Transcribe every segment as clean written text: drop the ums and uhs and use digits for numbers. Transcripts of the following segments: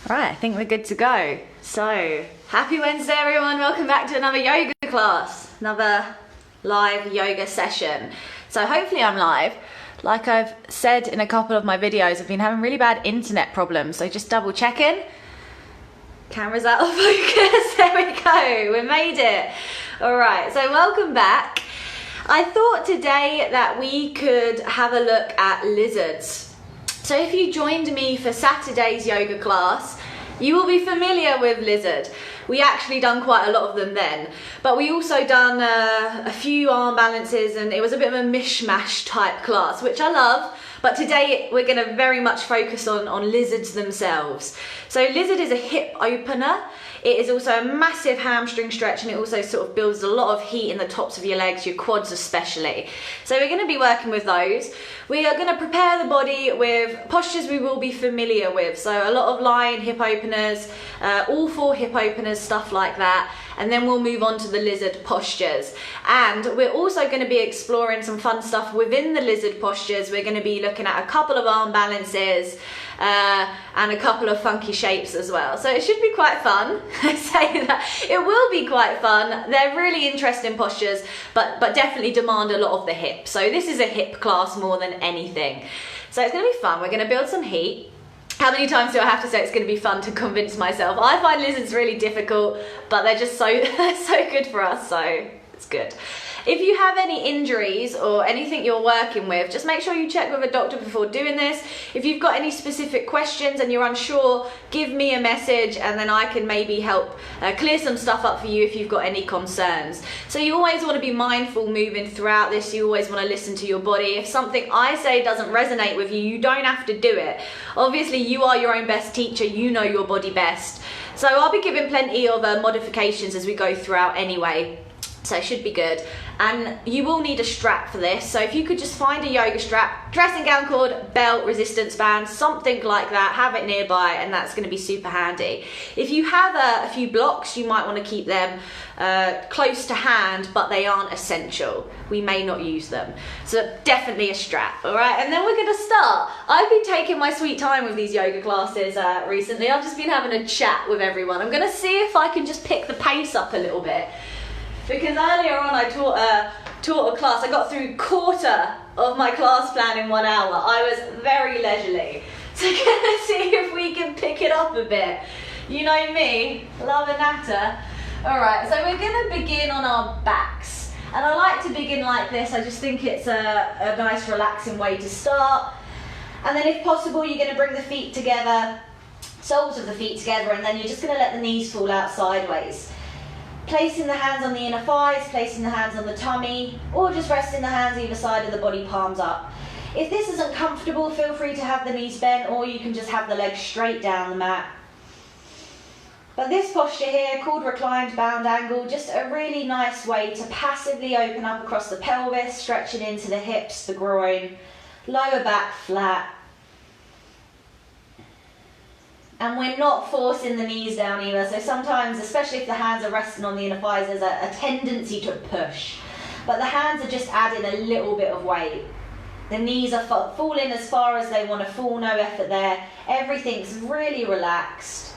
Right, I think we're good to go. So, happy Wednesday everyone, welcome back to another yoga class, another live yoga session. So hopefully I'm live. Like I've said in a couple of my videos, I've been having really bad internet problems, so just double checking. Camera's out of focus, there we go, we made it. Alright, so welcome back. I thought today that we could have a look at lizards. So if you joined me for Saturday's yoga class, you will be familiar with lizard. We actually done quite a lot of them then, but we also done a few arm balances, and it was a bit of a mishmash type class, which I love. But today we're going to very much focus on lizards themselves. So lizard is a hip opener. It is also a massive hamstring stretch, and it also sort of builds a lot of heat in the tops of your legs, your quads especially. So we're going to be working with those. We are going to prepare the body with postures we will be familiar with. So a lot of lying hip openers, all four hip openers, stuff like that. And then we'll move on to the lizard postures. And we're also going to be exploring some fun stuff within the lizard postures. We're going to be looking at a couple of arm balances and a couple of funky shapes as well. So it should be quite fun. I say that. It will be quite fun. They're really interesting postures, but definitely demand a lot of the hip. So this is a hip class more than anything. So it's going to be fun. We're going to build some heat. How many times do I have to say it's going to be fun to convince myself? I find lizards really difficult, but they're just so good for us, so it's good. If you have any injuries or anything you're working with, just make sure you check with a doctor before doing this. If you've got any specific questions and you're unsure, give me a message and then I can maybe help clear some stuff up for you if you've got any concerns. So you always want to be mindful moving throughout this. You always want to listen to your body. If something I say doesn't resonate with you, you don't have to do it. Obviously, you are your own best teacher. You know your body best. So I'll be giving plenty of modifications as we go throughout anyway. So it should be good. And you will need a strap for this. So if you could just find a yoga strap, dressing gown cord, belt, resistance band, something like that, have it nearby, and that's going to be super handy. If you have a few blocks, you might want to keep them close to hand, but they aren't essential. We may not use them. So definitely a strap, all right? And then we're going to start. I've been taking my sweet time with these yoga classes recently. I've just been having a chat with everyone. I'm going to see if I can just pick the pace up a little bit. Because earlier on I taught a class. I got through quarter of my class plan in 1 hour. I was very leisurely. So I'm gonna see if we can pick it up a bit. You know me, love a natter. Alright, so we're gonna begin on our backs. And I like to begin like this. I just think it's a nice relaxing way to start. And then if possible, you're gonna bring the feet together, soles of the feet together, and then you're just gonna let the knees fall out sideways. Placing the hands on the inner thighs, placing the hands on the tummy, or just resting the hands either side of the body, palms up. If this isn't comfortable, feel free to have the knees bent, or you can just have the legs straight down the mat. But this posture here, called reclined bound angle, just a really nice way to passively open up across the pelvis, stretching into the hips, the groin, lower back flat. And we're not forcing the knees down either, so sometimes, especially if the hands are resting on the inner thighs, there's a tendency to push. But the hands are just adding a little bit of weight. The knees are falling as far as they want to fall, no effort there. Everything's really relaxed.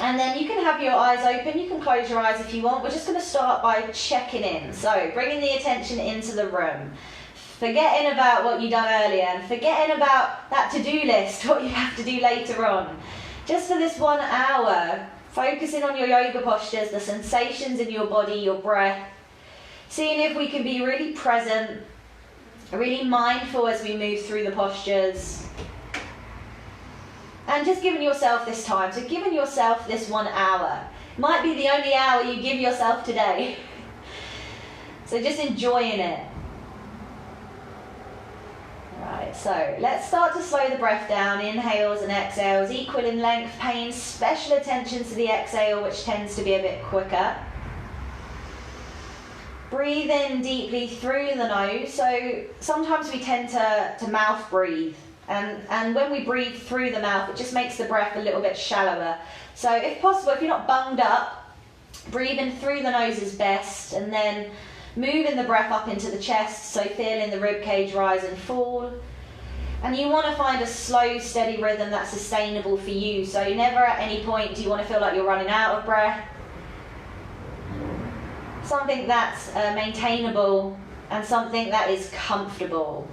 And then you can have your eyes open, you can close your eyes if you want. We're just going to start by checking in. So bringing the attention into the room. Forgetting about what you've done earlier and forgetting about that to-do list, what you have to do later on. Just for this 1 hour, focusing on your yoga postures, the sensations in your body, your breath, seeing if we can be really present, really mindful as we move through the postures. And just giving yourself this time, so giving yourself this 1 hour. Might be the only hour you give yourself today. So just enjoying it. Right, so let's start to slow the breath down, inhales and exhales, equal in length, paying special attention to the exhale, which tends to be a bit quicker. Breathe in deeply through the nose, so sometimes we tend to mouth breathe, and when we breathe through the mouth, it just makes the breath a little bit shallower. So if possible, if you're not bunged up, breathing through the nose is best, and then moving the breath up into the chest, so feeling the rib cage rise and fall. And you want to find a slow, steady rhythm that's sustainable for you. So never at any point do you want to feel like you're running out of breath. Something that's maintainable and something that is comfortable.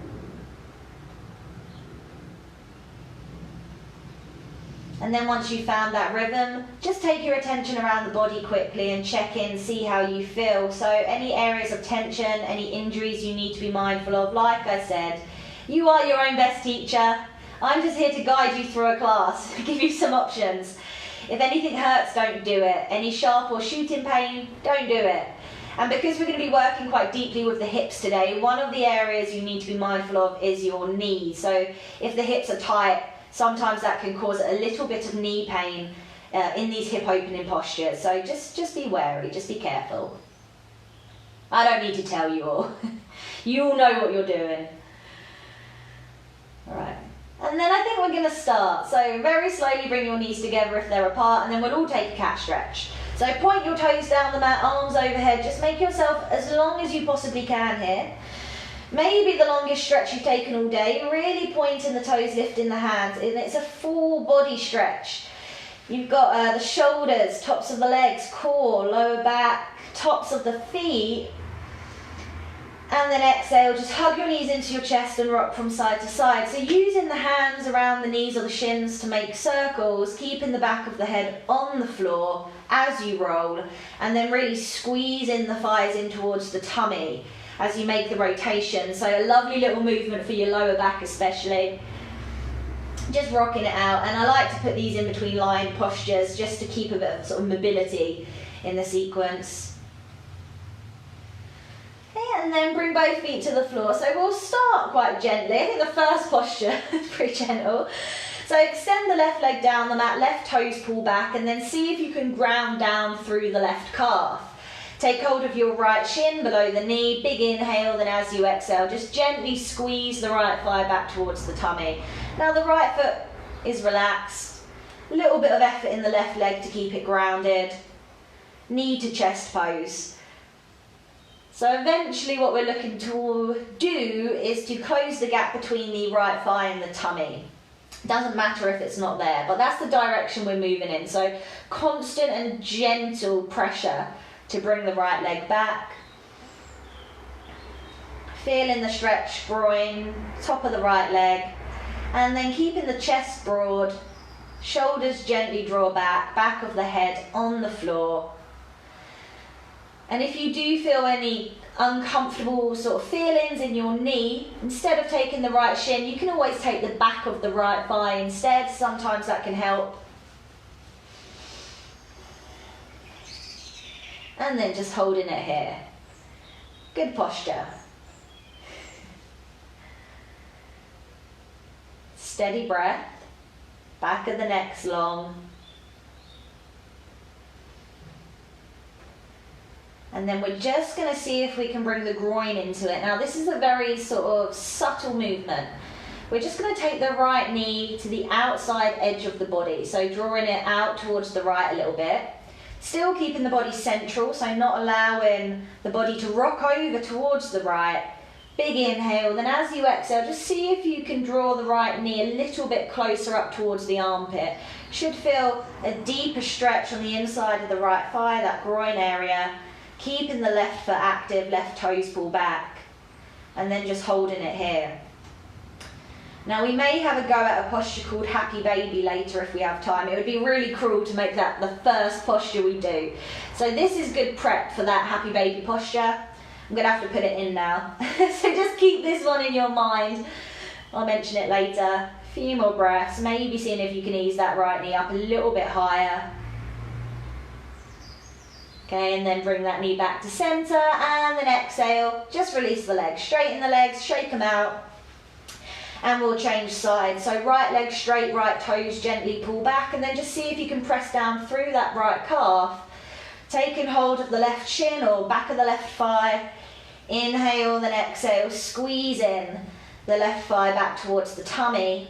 And then once you've found that rhythm, just take your attention around the body quickly and check in, see how you feel. So any areas of tension, any injuries you need to be mindful of, like I said, you are your own best teacher. I'm just here to guide you through a class, give you some options. If anything hurts, don't do it. Any sharp or shooting pain, don't do it. And because we're going to be working quite deeply with the hips today, one of the areas you need to be mindful of is your knee. So if the hips are tight, sometimes that can cause a little bit of knee pain in these hip opening postures. So just be wary, just be careful. I don't need to tell you all. You all know what you're doing. All right. And then I think we're going to start. So very slowly bring your knees together if they're apart, and then we'll all take a cat stretch. So point your toes down the mat, arms overhead. Just make yourself as long as you possibly can here. Maybe the longest stretch you've taken all day. Really pointing the toes, lifting the hands. And it's a full body stretch. You've got the shoulders, tops of the legs, core, lower back, tops of the feet. And then exhale, just hug your knees into your chest and rock from side to side. So using the hands around the knees or the shins to make circles, keeping the back of the head on the floor as you roll, and then really squeezing the thighs in towards the tummy as you make the rotation. So a lovely little movement for your lower back especially. Just rocking it out. And I like to put these in between lying postures just to keep a bit of sort of mobility in the sequence. And then bring both feet to the floor. So we'll start quite gently. I think the first posture is pretty gentle. So extend the left leg down the mat, left toes pull back, and then see if you can ground down through the left calf. Take hold of your right shin below the knee, big inhale, then as you exhale, just gently squeeze the right thigh back towards the tummy. Now the right foot is relaxed. A little bit of effort in the left leg to keep it grounded. Knee to chest pose. So eventually what we're looking to do is to close the gap between the right thigh and the tummy. Doesn't matter if it's not there, but that's the direction we're moving in. So constant and gentle pressure to bring the right leg back. Feeling the stretch groin, top of the right leg, and then keeping the chest broad, shoulders gently draw back, back of the head on the floor. And if you do feel any uncomfortable sort of feelings in your knee, instead of taking the right shin, you can always take the back of the right thigh instead. Sometimes that can help. And then just holding it here. Good posture. Steady breath. Back of the neck's long. And then we're just going to see if we can bring the groin into it. Now this is a very sort of subtle movement. We're just going to take the right knee to the outside edge of the body. So drawing it out towards the right a little bit. Still keeping the body central, so not allowing the body to rock over towards the right. Big inhale, then as you exhale, just see if you can draw the right knee a little bit closer up towards the armpit. Should feel a deeper stretch on the inside of the right thigh, that groin area. Keeping the left foot active, left toes pull back, and then just holding it here. Now we may have a go at a posture called happy baby later if we have time. It would be really cruel to make that the first posture we do. So this is good prep for that happy baby posture. I'm going to have to put it in now. So just keep this one in your mind. I'll mention it later. A few more breaths, maybe seeing if you can ease that right knee up a little bit higher. Okay, and then bring that knee back to center, and then exhale, just release the legs. Straighten the legs, shake them out, and we'll change sides. So right leg straight, right toes gently pull back, and then just see if you can press down through that right calf, taking hold of the left shin or back of the left thigh. Inhale, then exhale, squeeze in the left thigh back towards the tummy.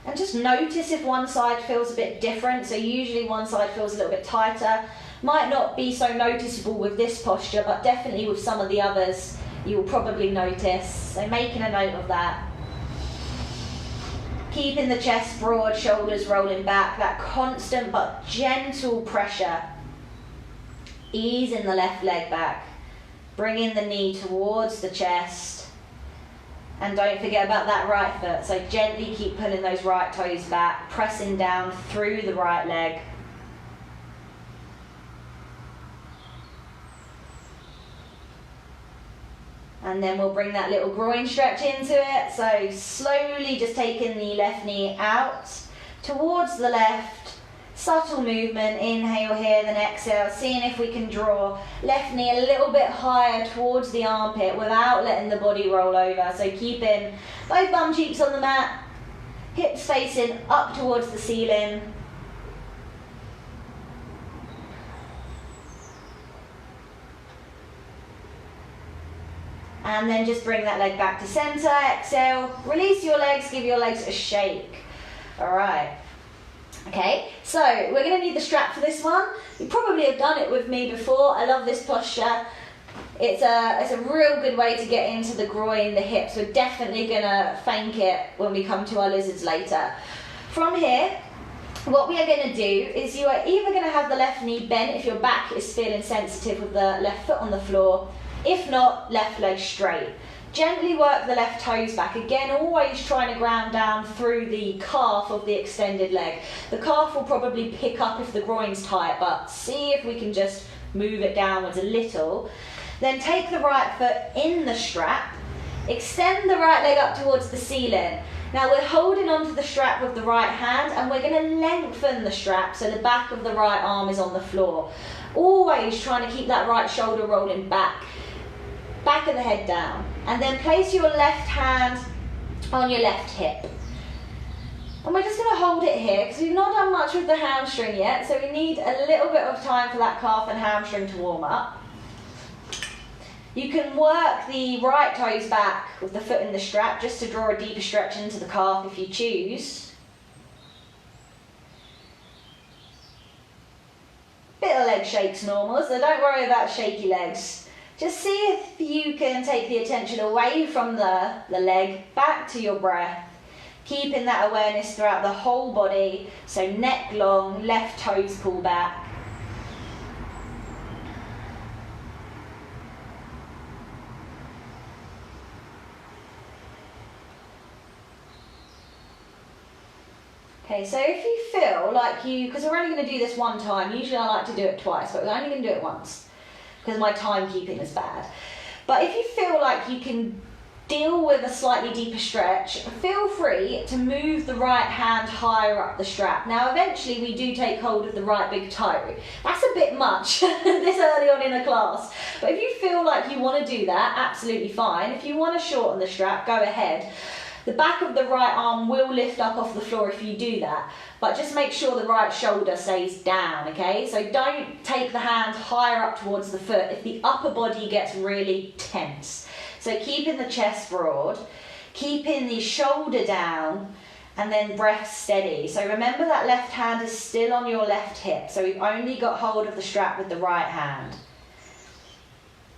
And just notice if one side feels a bit different. So usually one side feels a little bit tighter. Might not be so noticeable with this posture, but definitely with some of the others you will probably notice. So making a note of that. Keeping the chest broad, shoulders rolling back, that constant but gentle pressure. Easing the left leg back, bringing the knee towards the chest. And don't forget about that right foot. So gently keep pulling those right toes back, pressing down through the right leg. And then we'll bring that little groin stretch into it. So slowly just taking the left knee out towards the left. Subtle movement, inhale here, then exhale. Seeing if we can draw left knee a little bit higher towards the armpit without letting the body roll over. So keeping both bum cheeks on the mat, hips facing up towards the ceiling. And then just bring that leg back to center, exhale, release your legs, give your legs a shake. All right. Okay, so we're going to need the strap for this one. You probably have done it with me before. I love this posture. It's a real good way to get into the groin, the hips. We're definitely going to thank it when we come to our lizards later. From here, what we are going to do is you are either going to have the left knee bent if your back is feeling sensitive with the left foot on the floor. If not, left leg straight. Gently work the left toes back. Again, always trying to ground down through the calf of the extended leg. The calf will probably pick up if the groin's tight, but see if we can just move it downwards a little. Then take the right foot in the strap. Extend the right leg up towards the ceiling. Now we're holding onto the strap with the right hand and we're going to lengthen the strap so the back of the right arm is on the floor. Always trying to keep that right shoulder rolling back. Back of the head down. And then place your left hand on your left hip. And we're just going to hold it here because we've not done much with the hamstring yet, so we need a little bit of time for that calf and hamstring to warm up. You can work the right toes back with the foot in the strap just to draw a deeper stretch into the calf if you choose. Bit of leg shakes normal, so don't worry about shaky legs. Just see if you can take the attention away from the leg, back to your breath, keeping that awareness throughout the whole body, so neck long, left toes pull back. Okay, so if you feel like because we're only going to do this one time, usually I like to do it twice, but we're only going to do it once, because my timekeeping is bad. But if you feel like you can deal with a slightly deeper stretch, feel free to move the right hand higher up the strap. Now eventually we do take hold of the right big toe. That's a bit much this early on in a class. But if you feel like you want to do that, absolutely fine. If you want to shorten the strap, go ahead. The back of the right arm will lift up off the floor if you do that, but just make sure the right shoulder stays down, okay? So don't take the hand higher up towards the foot if the upper body gets really tense. So keeping the chest broad, keeping the shoulder down, and then breath steady. So remember that left hand is still on your left hip, so we've only got hold of the strap with the right hand.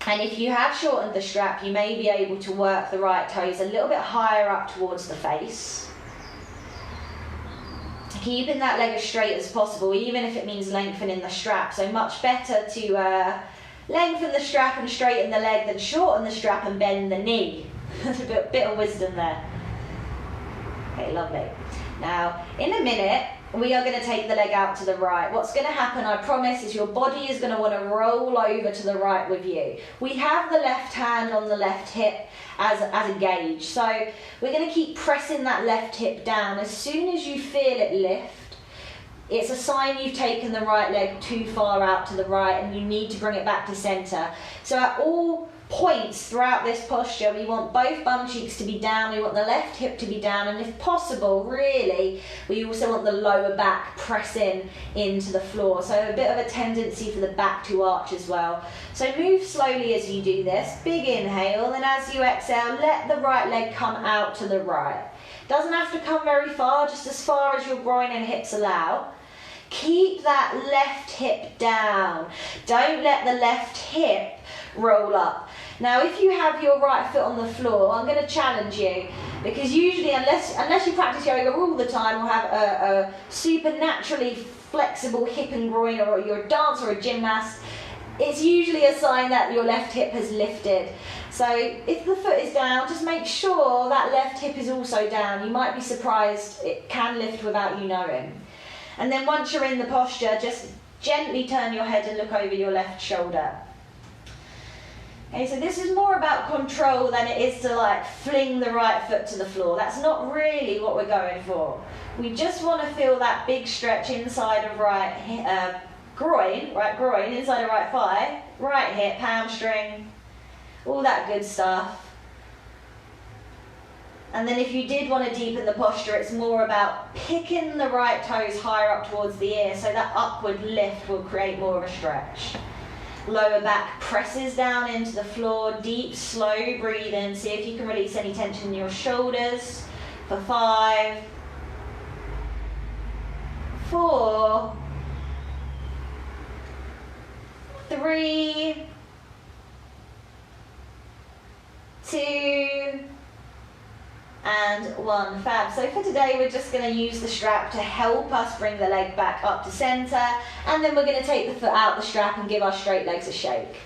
And if you have shortened the strap, you may be able to work the right toes a little bit higher up towards the face. Keeping that leg as straight as possible, even if it means lengthening the strap. So much better to lengthen the strap and straighten the leg than shorten the strap and bend the knee. That's a bit of wisdom there. Okay, lovely. Now, in a minute, we are going to take the leg out to the right. What's going to happen, I promise, is your body is going to want to roll over to the right with you. We have the left hand on the left hip as a gauge. So we're going to keep pressing that left hip down. As soon as you feel it lift, it's a sign you've taken the right leg too far out to the right and you need to bring it back to center. So at all points throughout this posture, we want both bum cheeks to be down, we want the left hip to be down, and if possible, really, we also want the lower back pressing into the floor. So a bit of a tendency for the back to arch as well. So move slowly as you do this. Big inhale, then as you exhale, let the right leg come out to the right. Doesn't have to come very far, just as far as your groin and hips allow. Keep that left hip down. Don't let the left hip roll up. Now, if you have your right foot on the floor, I'm going to challenge you, because usually, unless you practice yoga all the time or have a supernaturally flexible hip and groin, or you're a dancer or a gymnast, it's usually a sign that your left hip has lifted. So if the foot is down, just make sure that left hip is also down. You might be surprised it can lift without you knowing. And then once you're in the posture, just gently turn your head and look over your left shoulder. Okay, so this is more about control than it is to like fling the right foot to the floor. That's not really what we're going for. We just want to feel that big stretch inside of right groin, inside of right thigh, right hip, hamstring, all that good stuff. And then if you did want to deepen the posture, it's more about picking the right toes higher up towards the ear, so that upward lift will create more of a stretch. Lower back presses down into the floor, deep, slow breathing. See if you can release any tension in your shoulders for 5, 4, 3, 2, and 1. Fab. So for today, we're just going to use the strap to help us bring the leg back up to center, and then we're going to take the foot out the strap and give our straight legs a shake.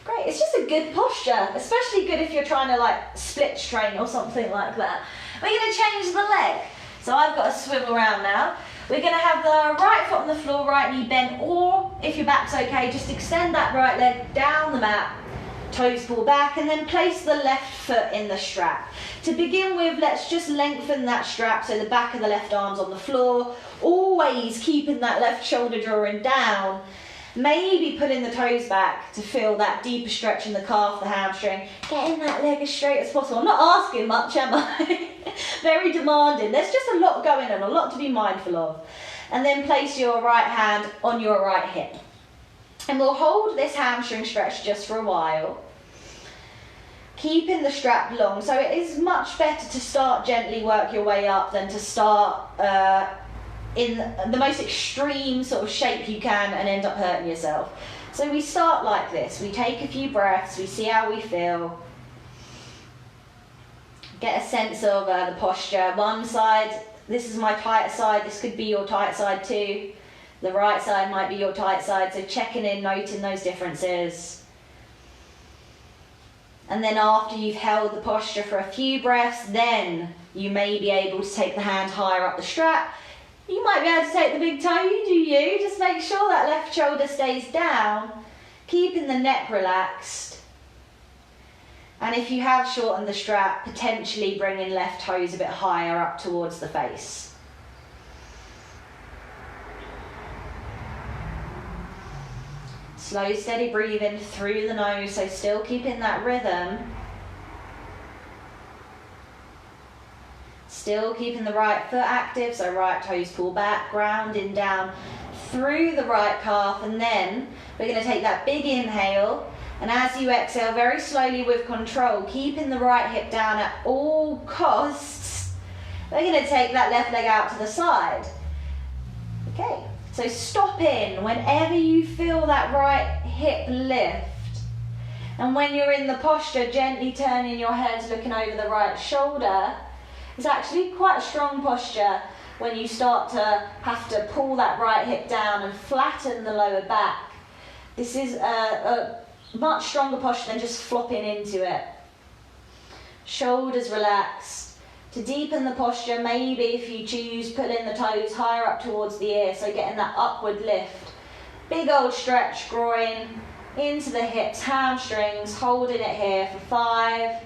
Great. It's just a good posture, especially good if you're trying to like split train or something like that. We're going to change the leg. So I've got to swivel around now. We're going to have the right foot on the floor, right knee bent, or if your back's okay, just extend that right leg down the mat, toes pull back, and then place the left foot in the strap. To begin with, let's just lengthen that strap so the back of the left arm's on the floor, always keeping that left shoulder drawing down. Maybe pulling the toes back to feel that deeper stretch in the calf, the hamstring. Getting that leg as straight as possible. I'm not asking much, am I? Very demanding. There's just a lot going on, a lot to be mindful of. And then place your right hand on your right hip. And we'll hold this hamstring stretch just for a while, keeping the strap long. So it is much better to start gently, work your way up, than to start in the most extreme sort of shape you can and end up hurting yourself. So we start like this. We take a few breaths, we see how we feel. Get a sense of the posture. One side, this is my tight side, this could be your tight side too. The right side might be your tight side, so checking in, noting those differences. And then after you've held the posture for a few breaths, then you may be able to take the hand higher up the strap. You might be able to take the big toe, do you? Just make sure that left shoulder stays down, keeping the neck relaxed. And if you have shortened the strap, potentially bringing left toes a bit higher up towards the face. Slow, steady breathing through the nose, so still keeping that rhythm. Still keeping the right foot active, so right toes pull back, grounding down through the right calf, and then we're going to take that big inhale, and as you exhale, very slowly with control, keeping the right hip down at all costs, we're going to take that left leg out to the side. Okay. So stop in whenever you feel that right hip lift. And when you're in the posture, gently turning your head, looking over the right shoulder. It's actually quite a strong posture when you start to have to pull that right hip down and flatten the lower back. This is a much stronger posture than just flopping into it. Shoulders relaxed. To deepen the posture, maybe if you choose, pulling the toes higher up towards the ear, so getting that upward lift. Big old stretch, groin into the hips, hamstrings, holding it here for 5,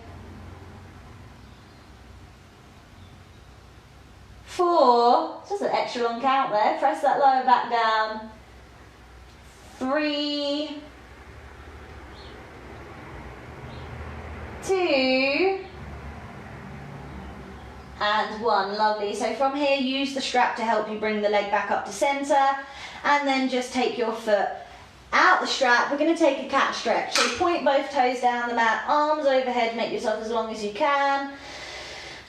4, just an extra long count there, press that lower back down, 3, 2, and 1. Lovely. So from here, use the strap to help you bring the leg back up to center, and then just take your foot out the strap. We're going to take a cat stretch. So point both toes down the mat, arms overhead, make yourself as long as you can,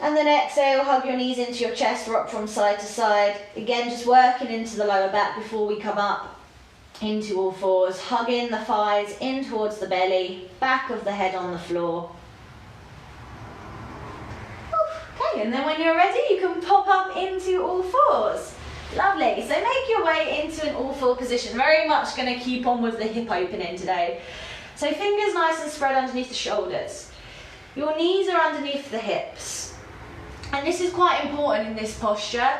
and then exhale, hug your knees into your chest, rock from side to side. Again, just working into the lower back before we come up. into all fours, hugging the thighs in towards the belly, back of the head on the floor. Okay, and then when you're ready, you can pop up into all fours. Lovely, so make your way into an all four position. Very much going to keep on with the hip opening today. So fingers nice and spread underneath the shoulders. Your knees are underneath the hips. And this is quite important in this posture.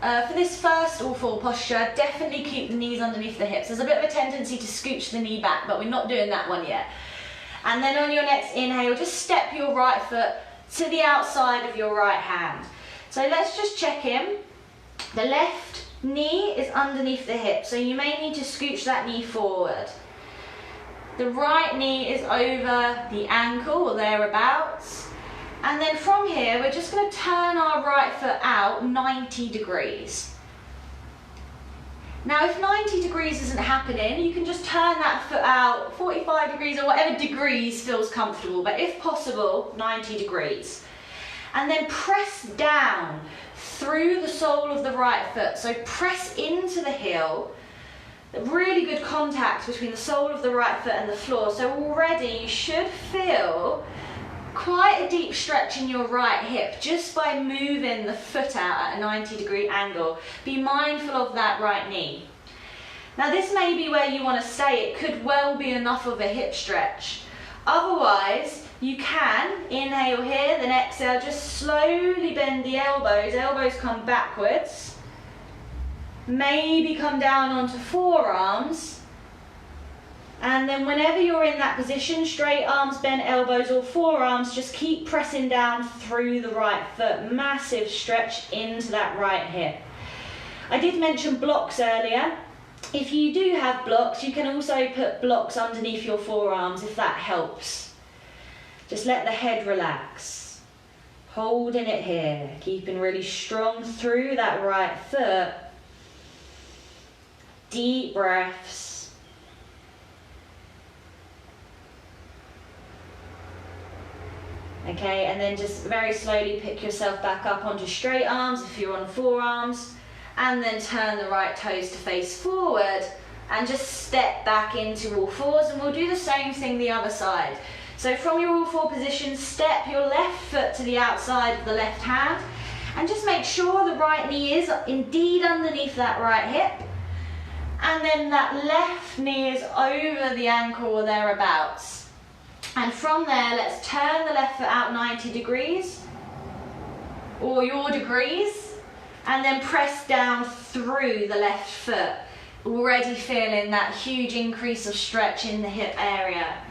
For this first all four posture, definitely keep the knees underneath the hips. There's a bit of a tendency to scooch the knee back, but we're not doing that one yet. And then on your next inhale, just step your right foot to the outside of your right hand. So let's just check in. The left knee is underneath the hip, so you may need to scooch that knee forward. The right knee is over the ankle or thereabouts. And then from here, we're just going to turn our right foot out 90 degrees. Now, if 90 degrees isn't happening, you can just turn that foot out 45 degrees or whatever degrees feels comfortable, but if possible, 90 degrees. And then press down through the sole of the right foot. So press into the heel. Really good contact between the sole of the right foot and the floor. So already you should feel quite a deep stretch in your right hip just by moving the foot out at a 90-degree angle. Be mindful of that right knee. Now this may be where you want to stay. It could well be enough of a hip stretch. Otherwise, you can inhale here, then exhale, just slowly bend the elbows. Elbows come backwards. Maybe come down onto forearms. And then whenever you're in that position, straight arms, bent elbows or forearms, just keep pressing down through the right foot. Massive stretch into that right hip. I did mention blocks earlier. If you do have blocks, you can also put blocks underneath your forearms if that helps. Just let the head relax. Holding it here, keeping really strong through that right foot. Deep breaths. Okay, and then just very slowly pick yourself back up onto straight arms if you're on forearms, and then turn the right toes to face forward and just step back into all fours, and we'll do the same thing the other side. So from your all four position, step your left foot to the outside of the left hand and just make sure the right knee is indeed underneath that right hip, and then that left knee is over the ankle or thereabouts. And from there, let's turn the left foot out 90 degrees, or your degrees, and then press down through the left foot. Already feeling that huge increase of stretch in the hip area.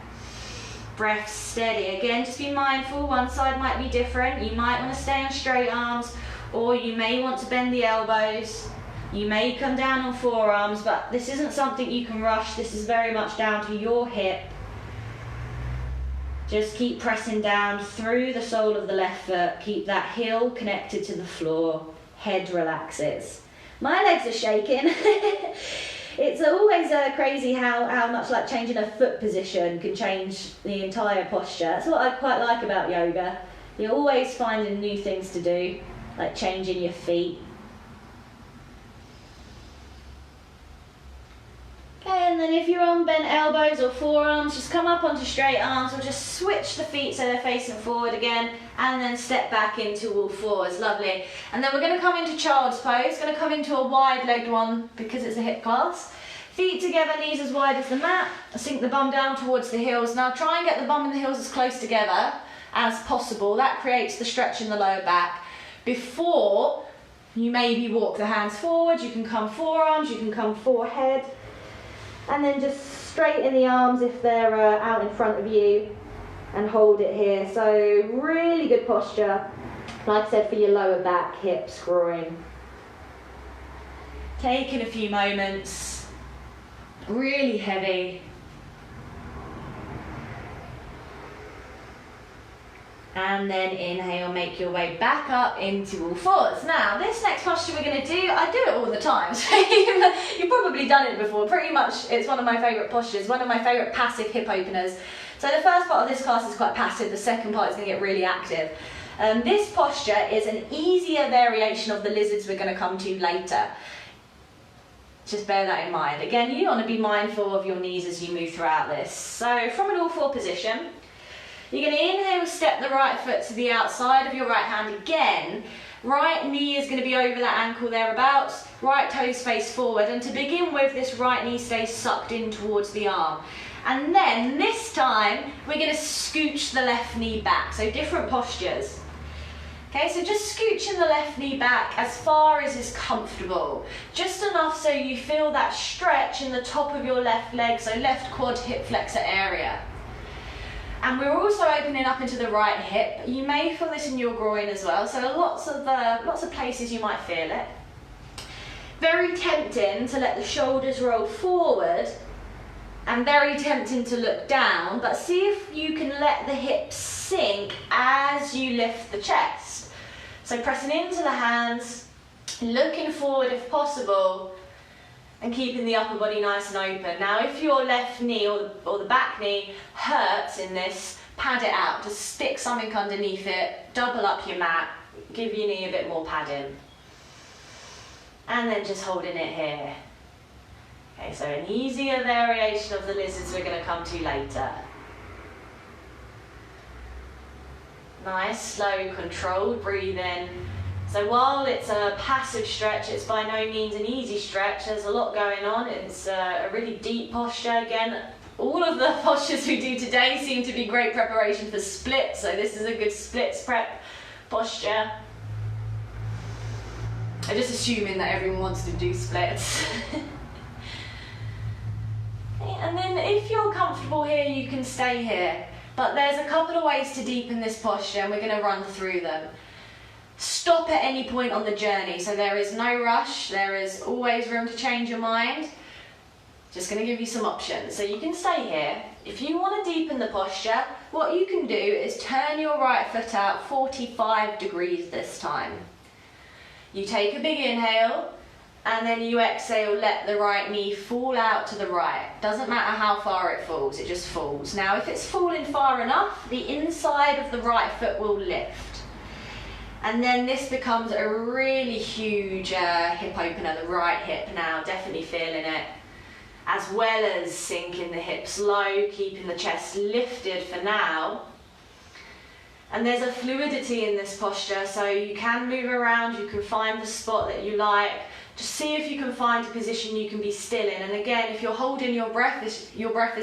Breath steady. Again, just be mindful, one side might be different. You might want to stay on straight arms, or you may want to bend the elbows. You may come down on forearms, but this isn't something you can rush. This is very much down to your hip. Just keep pressing down through the sole of the left foot. Keep that heel connected to the floor. Head relaxes. My legs are shaking. It's always crazy how much like changing a foot position can change the entire posture. That's what I quite like about yoga. You're always finding new things to do, like changing your feet. And then if you're on bent elbows or forearms, just come up onto straight arms, or just switch the feet so they're facing forward again, and then step back into all fours. Lovely. And then we're going to come into child's pose. Going to come into a wide-legged one because it's a hip class. Feet together, knees as wide as the mat. Sink the bum down towards the heels. Now try and get the bum and the heels as close together as possible. That creates the stretch in the lower back. Before you maybe walk the hands forward, you can come forearms, you can come forehead. And then just straighten the arms if they're out in front of you, and hold it here. So really good posture, like I said, for your lower back, hips, groin. Taking a few moments, really heavy. And then inhale, make your way back up into all fours. Now, this next posture we're going to do, I do it all the time, so you've probably done it before. Pretty much, it's one of my favourite postures, one of my favourite passive hip openers. So the first part of this class is quite passive, the second part is going to get really active. This posture is an easier variation of the lizards we're going to come to later. Just bear that in mind. Again, you want to be mindful of your knees as you move throughout this. So from an all four position, you're going to inhale, step the right foot to the outside of your right hand again. Right knee is going to be over that ankle thereabouts. Right toes face forward. And to begin with, this right knee stays sucked in towards the arm. And then this time, we're going to scooch the left knee back. So different postures. Okay, so just scooching the left knee back as far as is comfortable. Just enough so you feel that stretch in the top of your left leg, so left quad hip flexor area. And we're also opening up into the right hip. You may feel this in your groin as well, so lots of places you might feel it. Very tempting to let the shoulders roll forward and very tempting to look down, but see if you can let the hips sink as you lift the chest. So pressing into the hands, looking forward if possible, and keeping the upper body nice and open. Now if your left knee or the back knee hurts in this, pad it out. Just stick something underneath it, double up your mat, give your knee a bit more padding. And then just holding it here. Okay, so an easier variation of the lizards we're going to come to later. Nice, slow, controlled breathing. So while it's a passive stretch, it's by no means an easy stretch. There's a lot going on. It's a really deep posture. Again, all of the postures we do today seem to be great preparation for splits. So this is a good splits prep posture. I'm just assuming that everyone wants to do splits. And then if you're comfortable here, you can stay here. But there's a couple of ways to deepen this posture, and we're going to run through them. Stop at any point on the journey, so there is no rush, there is always room to change your mind. Just going to give you some options. So you can stay here. If you want to deepen the posture, what you can do is turn your right foot out 45 degrees this time. You take a big inhale, and then you exhale, let the right knee fall out to the right. Doesn't matter how far it falls, it just falls. Now if it's falling far enough, the inside of the right foot will lift. And then this becomes a really huge hip opener, the right hip now, definitely feeling it. As well as sinking the hips low, keeping the chest lifted for now. And there's a fluidity in this posture, so you can move around, you can find the spot that you like. Just see if you can find a position you can be still in. And again, if you're holding your breath is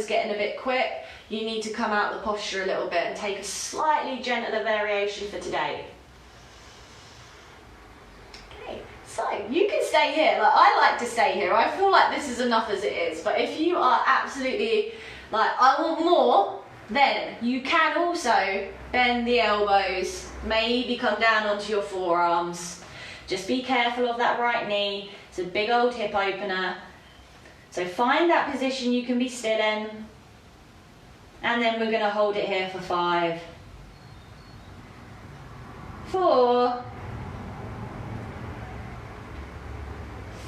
getting a bit quick, you need to come out the posture a little bit and take a slightly gentler variation for today. Okay, so you can stay here. Like, I like to stay here. I feel like this is enough as it is. But if you are absolutely like, I want more, then you can also bend the elbows, maybe come down onto your forearms. Just be careful of that right knee. It's a big old hip opener. So find that position you can be still in. And then we're going to hold it here for 5, 4,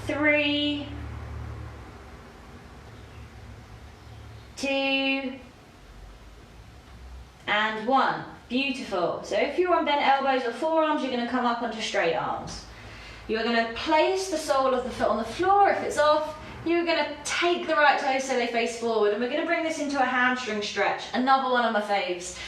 3, 2, and 1. Beautiful. So if you're on bent elbows or forearms, you're going to come up onto straight arms. You're going to place the sole of the foot on the floor. If it's off, you're going to take the right toes so they face forward. And we're going to bring this into a hamstring stretch, another one of my faves.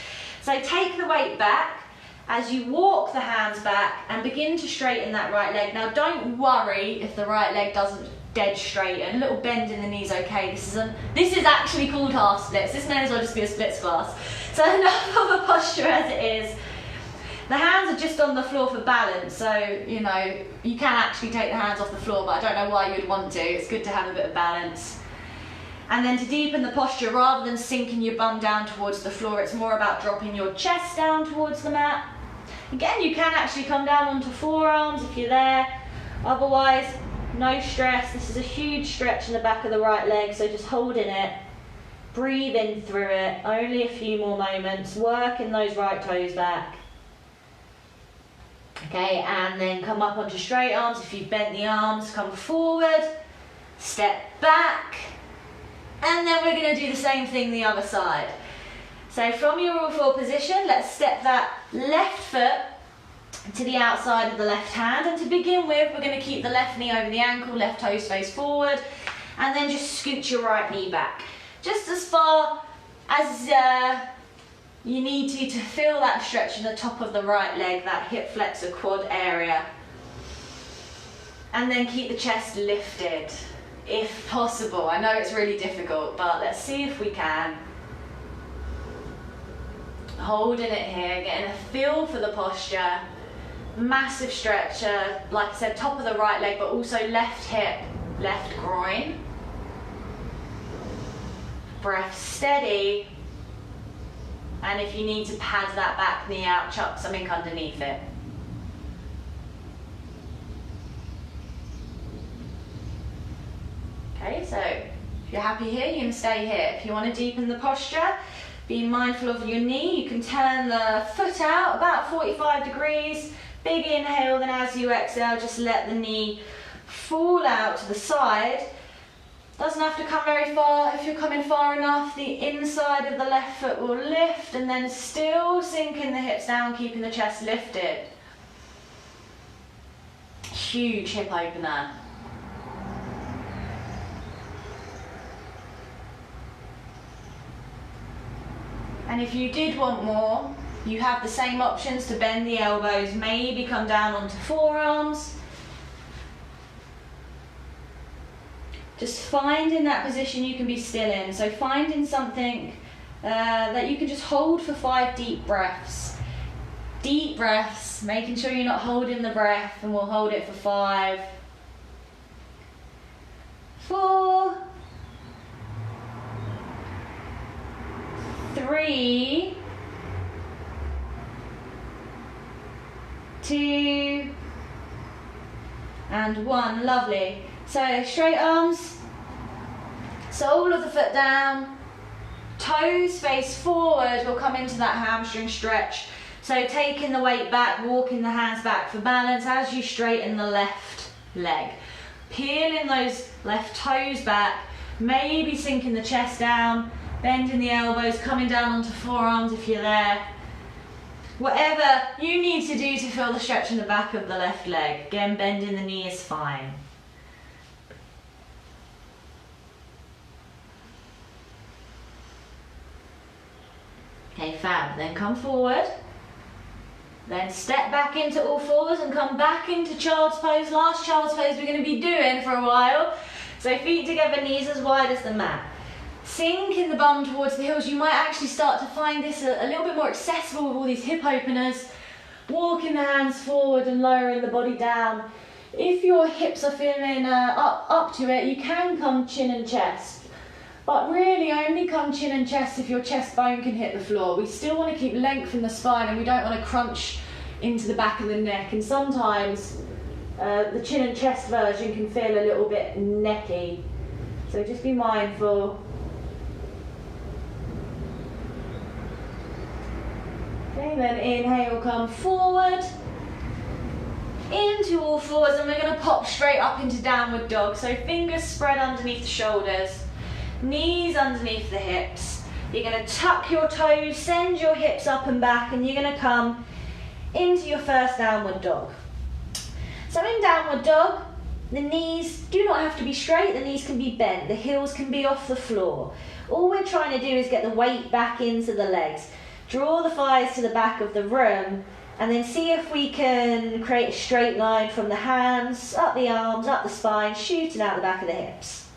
So take the weight back as you walk the hands back and begin to straighten that right leg. Now don't worry if the right leg doesn't dead straighten. A little bend in the knees, okay. This is actually called half splits. This may as well just be a splits class. So enough of a posture as it is. The hands are just on the floor for balance, so you know you can actually take the hands off the floor, but I don't know why you would want to. It's good to have a bit of balance. And then to deepen the posture, rather than sinking your bum down towards the floor, it's more about dropping your chest down towards the mat. Again, you can actually come down onto forearms if you're there. Otherwise, no stress. This is a huge stretch in the back of the right leg, so just holding it, breathing through it, only a few more moments, working those right toes back. Okay, and then come up onto straight arms. If you've bent the arms, come forward, step back, and then we're going to do the same thing the other side. So from your all four position, let's step that left foot to the outside of the left hand. And to begin with, we're going to keep the left knee over the ankle, left toes face forward, and then just scoot your right knee back. Just as far as you need to feel that stretch in the top of the right leg, that hip flexor quad area. And then keep the chest lifted, if possible. I know it's really difficult, but let's see if we can. Holding it here, getting a feel for the posture. Massive stretch, like I said, top of the right leg, but also left hip, left groin. Breath steady. And if you need to pad that back knee out, chuck something underneath it. Okay, so if you're happy here, you can stay here. If you want to deepen the posture, be mindful of your knee. You can turn the foot out about 45 degrees. Big inhale, then as you exhale, just let the knee fall out to the side. Doesn't have to come very far. If you're coming far enough, the inside of the left foot will lift, and then still sinking the hips down, keeping the chest lifted. Huge hip opener. And if you did want more, you have the same options to bend the elbows, maybe come down onto forearms. Just finding that position you can be still in. So finding something that you can just hold for 5 deep breaths. Deep breaths, making sure you're not holding the breath, and we'll hold it for 5, 4, 3, 2, and 1. Lovely. So straight arms, sole of the foot down, toes face forward. We'll come into that hamstring stretch. So taking the weight back, walking the hands back for balance as you straighten the left leg. Peeling those left toes back, maybe sinking the chest down, bending the elbows, coming down onto forearms if you're there. Whatever you need to do to feel the stretch in the back of the left leg. Again, bending the knee is fine. Okay, fab. Then come forward. Then step back into all fours and come back into child's pose. Last child's pose we're going to be doing for a while. So feet together, knees as wide as the mat. Sinking the bum towards the heels. You might actually start to find this a little bit more accessible with all these hip openers. Walking the hands forward and lowering the body down. If your hips are feeling up to it, you can come chin and chest. But really only come chin and chest if your chest bone can hit the floor. We still want to keep length in the spine, and we don't want to crunch into the back of the neck. And sometimes the chin and chest version can feel a little bit necky. So just be mindful. Okay, then inhale, come forward. Into all fours, and we're going to pop straight up into downward dog. So fingers spread underneath the shoulders. Knees underneath the hips. You're going to tuck your toes, send your hips up and back, and you're going to come into your first downward dog. So in downward dog, the knees do not have to be straight, the knees can be bent, the heels can be off the floor. All we're trying to do is get the weight back into the legs. Draw the thighs to the back of the room, and then see if we can create a straight line from the hands, up the arms, up the spine, shooting out the back of the hips.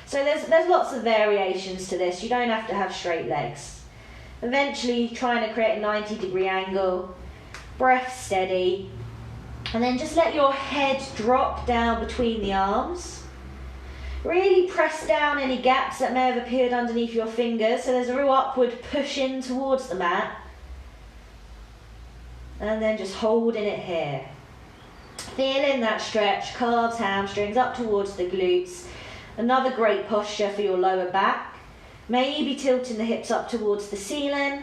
So there's lots of variations to this. You don't have to have straight legs. Eventually trying to create a 90-degree angle, breath steady, and then just let your head drop down between the arms. Really press down any gaps that may have appeared underneath your fingers, so there's a real upward push in towards the mat. And then just holding it here. Feeling that stretch, calves, hamstrings, up towards the glutes. Another great posture for your lower back. Maybe tilting the hips up towards the ceiling.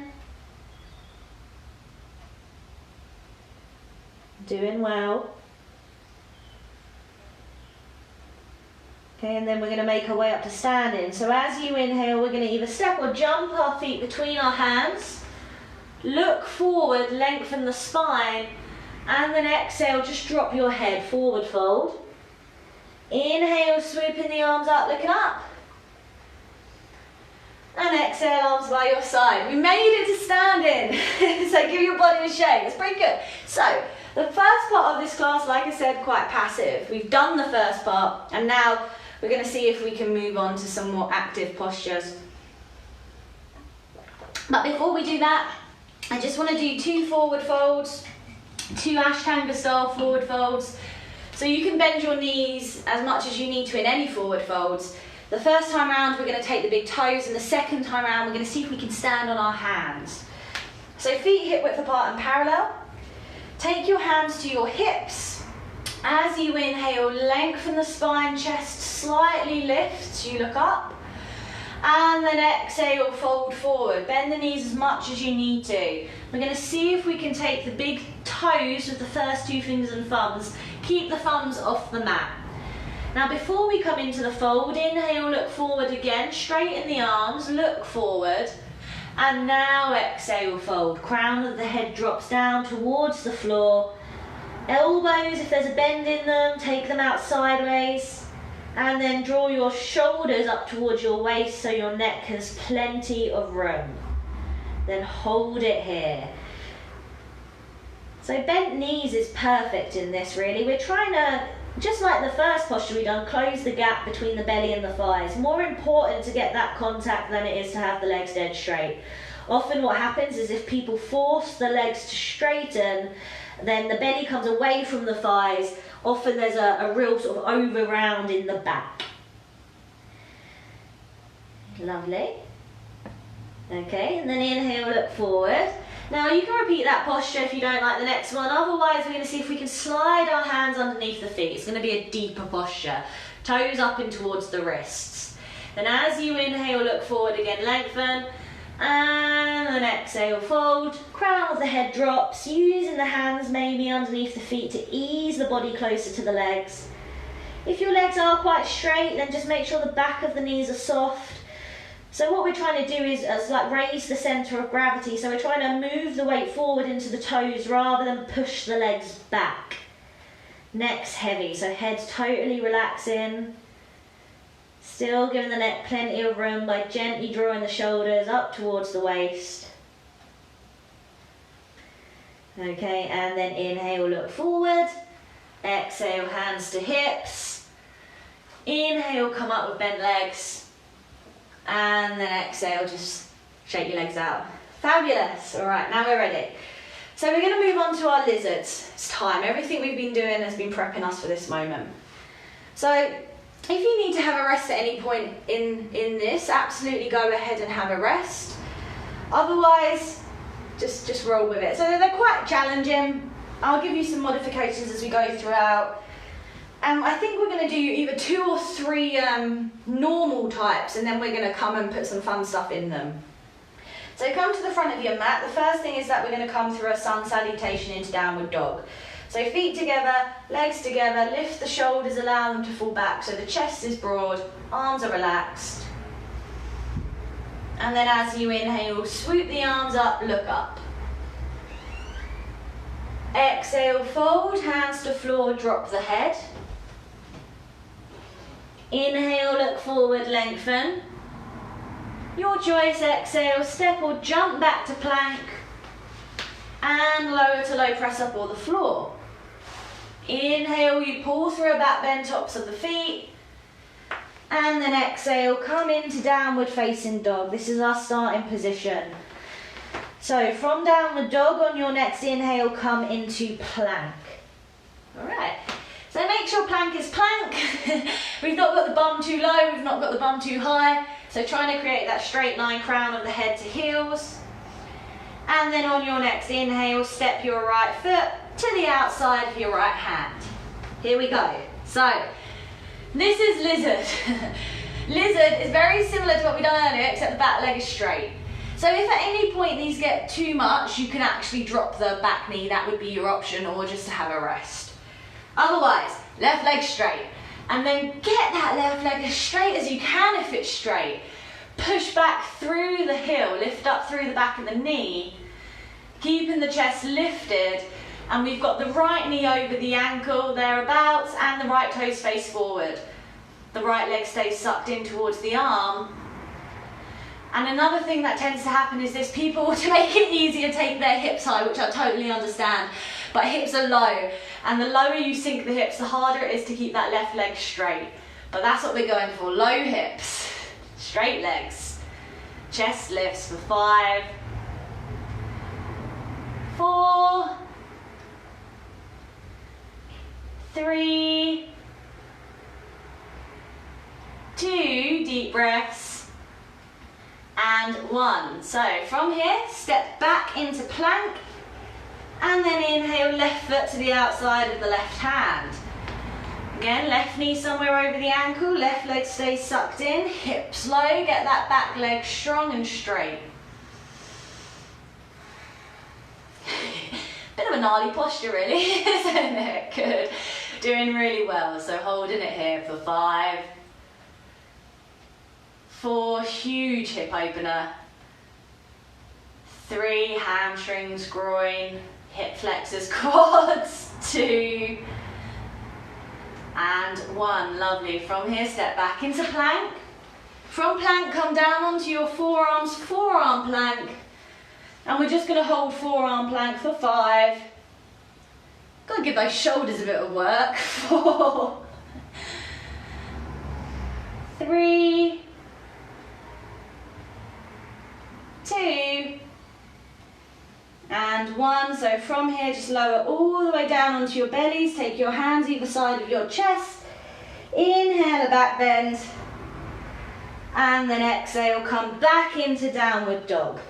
Doing well. Okay, and then we're going to make our way up to standing. So as you inhale, we're going to either step or jump our feet between our hands. Look forward, lengthen the spine, And then exhale, just drop your head, forward fold. Inhale, swooping the arms up, looking up. And exhale, arms by your side. We made it to standing. So give your body a shake. It's pretty good. So the first part of this class, like I said, quite passive. We've done the first part, and now we're going to see if we can move on to some more active postures. But before we do that, I just want to do 2 forward folds, 2 Ashtanga style forward folds. So you can bend your knees as much as you need to in any forward folds. The first time around we're going to take the big toes, and the second time around we're going to see if we can stand on our hands. So feet hip width apart and parallel. Take your hands to your hips. As you inhale, lengthen the spine, chest slightly lifts, you look up. And then exhale, fold forward. Bend the knees as much as you need to. We're going to see if we can take the big toes with the first 2 fingers and thumbs. Keep the thumbs off the mat. Now before we come into the fold, inhale, look forward again, straighten the arms, look forward. And now exhale, fold. Crown of the head drops down towards the floor. Elbows, if there's a bend in them, take them out sideways. And then draw your shoulders up towards your waist so your neck has plenty of room. Then hold it here. So bent knees is perfect in this really. We're trying to, just like the first posture we done, close the gap between the belly and the thighs. More important to get that contact than it is to have the legs dead straight. Often what happens is if people force the legs to straighten, then the belly comes away from the thighs. Often there's a real sort of over round in the back. Lovely. Okay, and then inhale, look forward. Now you can repeat that posture if you don't like the next one. Otherwise we're going to see if we can slide our hands underneath the feet. It's going to be a deeper posture. Toes up in towards the wrists. Then as you inhale, look forward again, lengthen. And then exhale, fold. Crown of the head drops, using the hands maybe underneath the feet to ease the body closer to the legs. If your legs are quite straight, then just make sure the back of the knees are soft. So what we're trying to do is like raise the centre of gravity. So we're trying to move the weight forward into the toes rather than push the legs back. Neck's heavy, so head totally relaxing. Still giving the neck plenty of room by gently drawing the shoulders up towards the waist. Okay, and then inhale, look forward. Exhale, hands to hips. Inhale, come up with bent legs. And then exhale, just shake your legs out. Fabulous. All right, now we're ready. So we're going to move on to our lizards. It's time. Everything we've been doing has been prepping us for this moment. So if you need to have a rest at any point in this, absolutely go ahead and have a rest. Otherwise, just roll with it. So they're quite challenging. I'll give you some modifications as we go throughout. I think we're going to do either 2 or 3 normal types, and then we're going to come and put some fun stuff in them. So come to the front of your mat. The first thing is that we're going to come through a sun salutation into downward dog. So feet together, legs together, lift the shoulders, allow them to fall back so the chest is broad, arms are relaxed. And then as you inhale, swoop the arms up, look up. Exhale, fold, hands to floor, drop the head. Inhale, look forward, lengthen. Your choice, exhale, step or jump back to plank. And lower to low press up or the floor. Inhale, you pull through a back bend, tops of the feet. And then exhale, come into downward facing dog. This is our starting position. So from downward dog, on your next inhale, come into plank. All right. So make sure plank is plank. We've not got the bum too low, we've not got the bum too high. So trying to create that straight line, crown of the head to heels. And then on your next inhale, step your right foot to the outside of your right hand. Here we go. So this is lizard. Lizard is very similar to what we done earlier, except the back leg is straight. So if at any point these get too much, you can actually drop the back knee. That would be your option, or just to have a rest. Otherwise, left leg straight. And then get that left leg as straight as you can if it's straight. Push back through the heel, lift up through the back of the knee, keeping the chest lifted, And we've got the right knee over the ankle, thereabouts, and the right toes face forward. The right leg stays sucked in towards the arm. And another thing that tends to happen is this, people, to make it easier, take their hips high, which I totally understand, but hips are low. And the lower you sink the hips, the harder it is to keep that left leg straight. But that's what we're going for, low hips, straight legs. Chest lifts for 5, 4, 3, 2, deep breaths, and 1. So from here, step back into plank, and then inhale, left foot to the outside of the left hand. Again, left knee somewhere over the ankle, left leg stays sucked in, hips low, get that back leg strong and straight. Bit of a gnarly posture really, isn't it? Good. Doing really well, so holding it here for 5, 4, huge hip opener, 3, hamstrings, groin, hip flexors, quads, 2, and 1. Lovely. From here, step back into plank. From plank, come down onto your forearms, forearm plank. And we're just going to hold forearm plank for 5. Got to give those shoulders a bit of work. 4, 3, 2, and 1. So from here, just lower all the way down onto your bellies. Take your hands either side of your chest. Inhale, a back bend. And then exhale, come back into downward dog.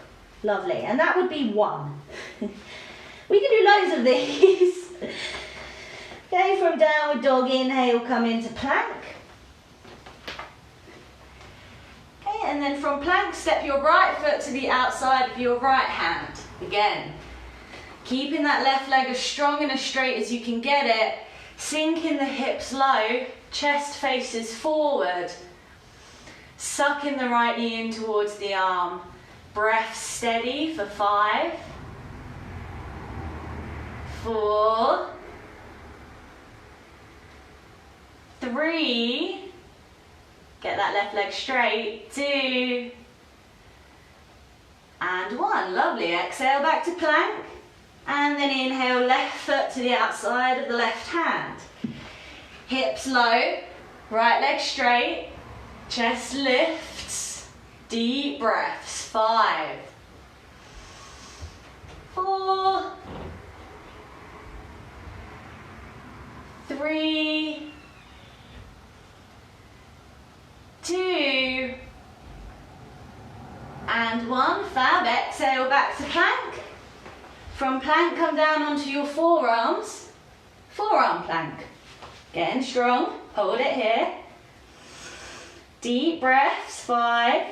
Lovely. And that would be 1. We can do loads of these. Okay, from downward dog, inhale, come into plank. Okay, and then from plank, step your right foot to the outside of your right hand. Again, keeping that left leg as strong and as straight as you can get it, sinking the hips low, chest faces forward, sucking the right knee in towards the arm, breath steady for 5, 4, 3, get that left leg straight, 2, and 1. Lovely. Exhale back to plank, and then inhale, left foot to the outside of the left hand. Hips low, right leg straight, chest lifts, deep breaths. 5, 4, 3, 2, and 1. Fab. Exhale back to plank. From plank, come down onto your forearms. Forearm plank. Getting strong. Hold it here. Deep breaths. 5,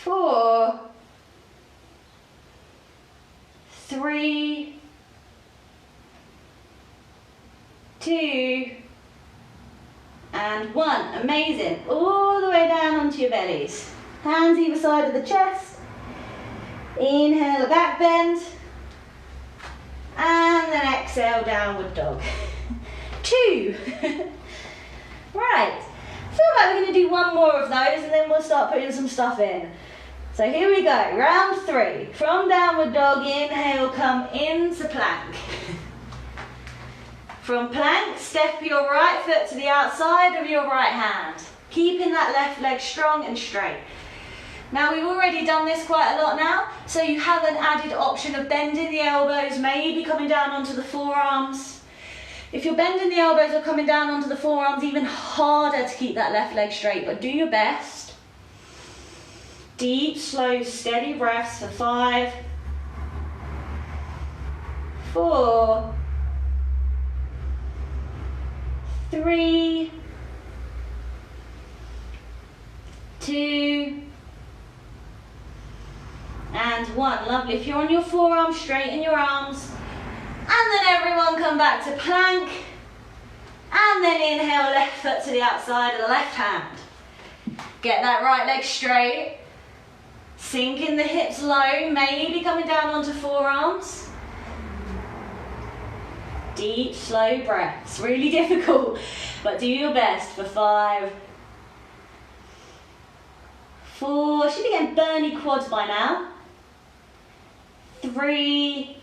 4, 3, 2, and 1. Amazing. All the way down onto your bellies. Hands either side of the chest. Inhale, a back bend. And then exhale, downward dog. 2. Right. I feel like we're going to do one more of those and then we'll start putting some stuff in. So here we go. Round 3. From downward dog, inhale, come into plank. From plank, step your right foot to the outside of your right hand, keeping that left leg strong and straight. Now we've already done this quite a lot now, so you have an added option of bending the elbows, maybe coming down onto the forearms. If you're bending the elbows or coming down onto the forearms, even harder to keep that left leg straight, but do your best. Deep, slow, steady breaths for 5, 4, 3, 2, and 1. Lovely. If you're on your forearms, straighten your arms. And then everyone come back to plank. And then inhale, left foot to the outside of the left hand. Get that right leg straight. Sinking the hips low, maybe coming down onto forearms. Deep, slow breaths. Really difficult, but do your best for 5, 4, should be getting burny quads by now. 3,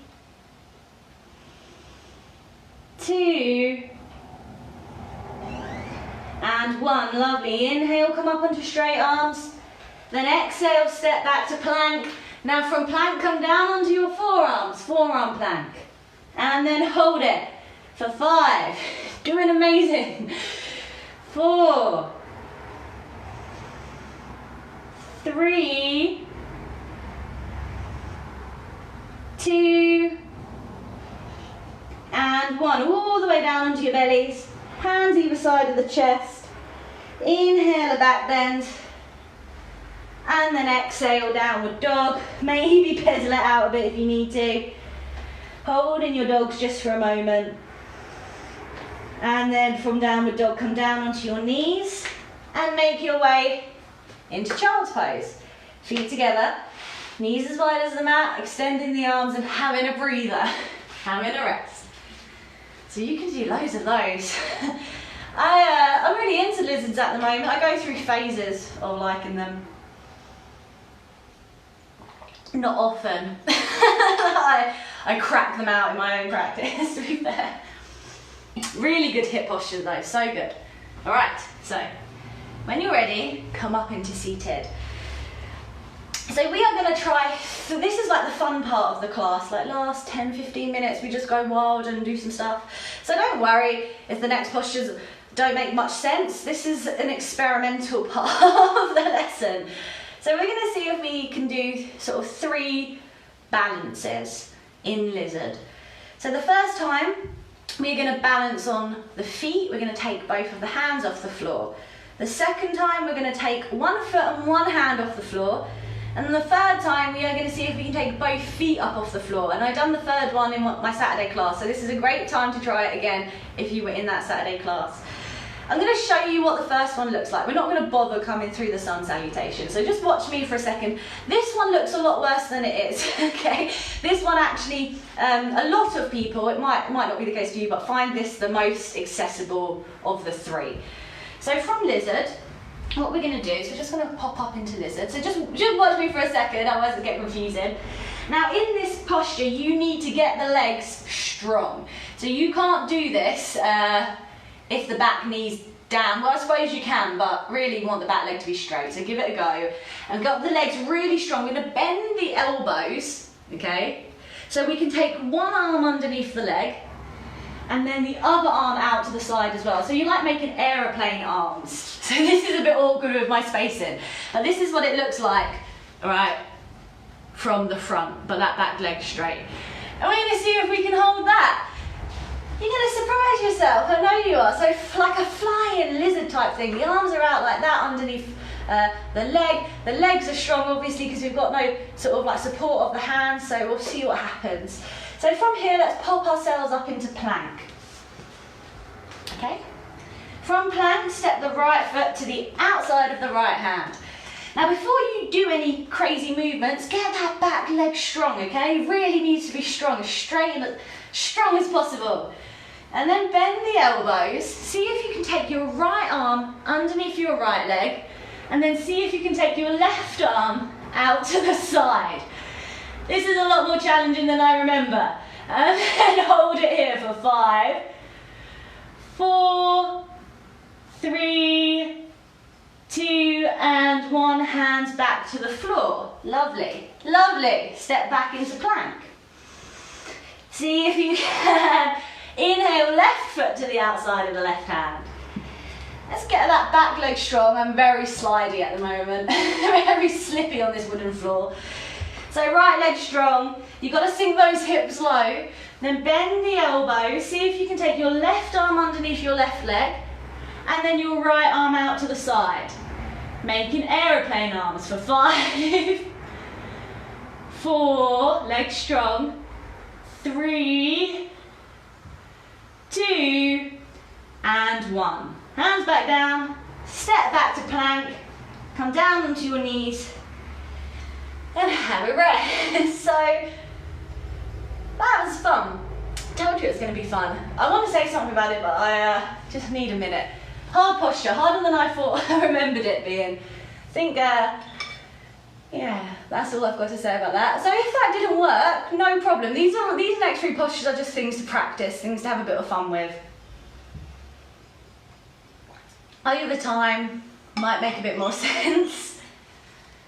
2, and 1. Lovely. Inhale, come up onto straight arms. Then exhale, step back to plank. Now from plank, come down onto your forearms, forearm plank. And then hold it for 5. Doing amazing. 4, 3, 2, and 1. All the way down onto your bellies. Hands either side of the chest. Inhale, a back bend. And then exhale, downward dog. Maybe pedal it out a bit if you need to. Holding your dogs just for a moment. And then from downward dog, come down onto your knees and make your way into child's pose. Feet together, knees as wide as the mat, extending the arms and having a breather, having a rest. So you can do loads of those. I'm really into lizards at the moment. I go through phases of liking them. Not often. I crack them out in my own practice, to be fair. Really good hip posture though, so good. All right, so when you're ready, come up into seated. So we are going to try, so this is like the fun part of the class, like last 10-15 minutes we just go wild and do some stuff. So don't worry if the next postures don't make much sense. This is an experimental part of the lesson. So we're going to see if we can do sort of 3 balances in lizard. So the first time we're going to balance on the feet. We're going to take both of the hands off the floor. The second time we're going to take 1 foot and 1 hand off the floor. And then the third time we are going to see if we can take both feet up off the floor. And I've done the third one in my Saturday class, so this is a great time to try it again if you were in that Saturday class. I'm going to show you what the first one looks like. We're not going to bother coming through the sun salutation, so just watch me for a second. This one looks a lot worse than it is, okay? This one actually, a lot of people, it might not be the case for you, but find this the most accessible of the 3. So from lizard, what we're going to do is we're just going to pop up into lizard. So just watch me for a second, otherwise it'll get confusing. Now in this posture, you need to get the legs strong. So you can't do this if the back knee's down. Well, I suppose you can, but really you want the back leg to be straight. So give it a go. And got the legs really strong. We're going to bend the elbows, okay? So we can take one arm underneath the leg, and then the other arm out to the side as well. So you like making aeroplane arms. So this is a bit awkward with my spacing. But this is what it looks like, all right, from the front, but that back leg straight. And we're going to see if we can hold that. You're going to surprise yourself, I know you are. So like a flying lizard type thing. The arms are out like that underneath the leg. The legs are strong, obviously, because we've got no sort of like support of the hands. So we'll see what happens. So from here, let's pop ourselves up into plank. Okay? From plank, step the right foot to the outside of the right hand. Now before you do any crazy movements, get that back leg strong, okay? It really needs to be strong, as straight and as strong as possible. And then bend the elbows. See if you can take your right arm underneath your right leg, and then see if you can take your left arm out to the side. This is a lot more challenging than I remember. And then hold it here for 5, 4, 3, 2, and 1. Hands back to the floor. Lovely, lovely. Step back into plank. See if you can. Inhale, left foot to the outside of the left hand. Let's get that back leg strong. I'm very slidey at the moment. Very slippy on this wooden floor. So right leg strong. You've got to sink those hips low. Then bend the elbow. See if you can take your left arm underneath your left leg. And then your right arm out to the side. Making aeroplane arms for 5, 4, legs strong, 3, 2, and 1. Hands back down, step back to plank, come down onto your knees, and have a rest. So that was fun. Told you it was going to be fun. I want to say something about it, but I just need a minute. Hard posture, harder than I thought I remembered it being. I think, yeah, that's all I've got to say about that. So if that didn't work, no problem. These next 3 postures are just things to practice, things to have a bit of fun with. Over time, might make a bit more sense.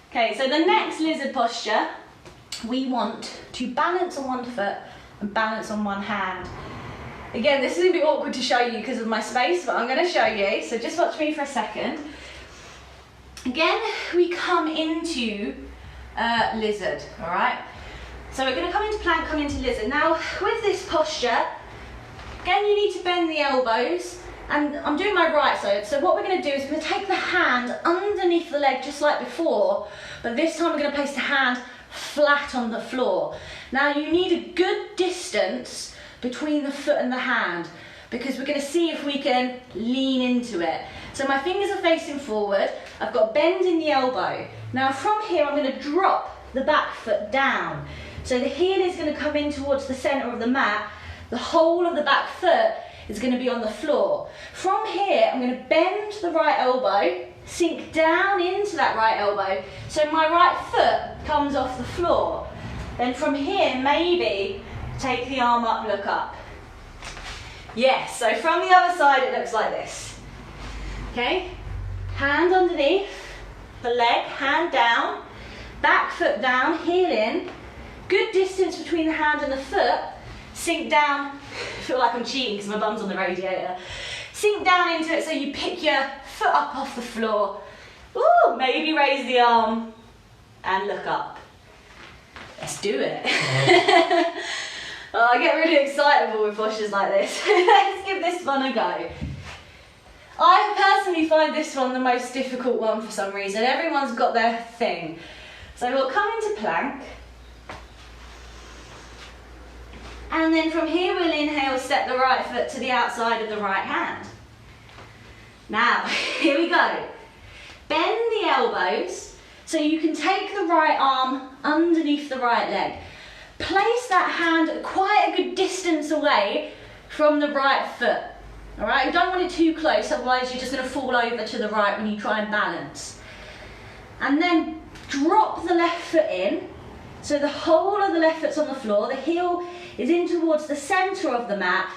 Okay, so the next lizard posture, we want to balance on one foot and balance on one hand. Again, this is going to be awkward to show you because of my space, but I'm going to show you, so just watch me for a second. Again, we come into lizard, all right? So we're going to come into plank, come into lizard. Now, with this posture, again, you need to bend the elbows, and I'm doing my right side, so what we're going to do is we're going to take the hand underneath the leg just like before, but this time we're going to place the hand flat on the floor. Now, you need a good distance between the foot and the hand, because we're going to see if we can lean into it. So my fingers are facing forward, I've got bend in the elbow. Now from here I'm going to drop the back foot down. So the heel is going to come in towards the centre of the mat, the whole of the back foot is going to be on the floor. From here I'm going to bend the right elbow, sink down into that right elbow, so my right foot comes off the floor. Then from here maybe take the arm up, look up. Yes, so from the other side it looks like this. Okay, hand underneath the leg, hand down, back foot down, heel in, good distance between the hand and the foot, sink down, I feel like I'm cheating because my bum's on the radiator, sink down into it so you pick your foot up off the floor. Ooh, maybe raise the arm and look up. Let's do it. Oh, I get really excitable with postures like this. Let's give this one a go. I personally find this one the most difficult one for some reason. Everyone's got their thing. So we'll come into plank. And then from here we'll inhale, step the right foot to the outside of the right hand. Now, here we go. Bend the elbows so you can take the right arm underneath the right leg. Place that hand quite a good distance away from the right foot. All right, you don't want it too close, otherwise you're just going to fall over to the right when you try and balance. And then drop the left foot in, so the whole of the left foot's on the floor, the heel is in towards the centre of the mat,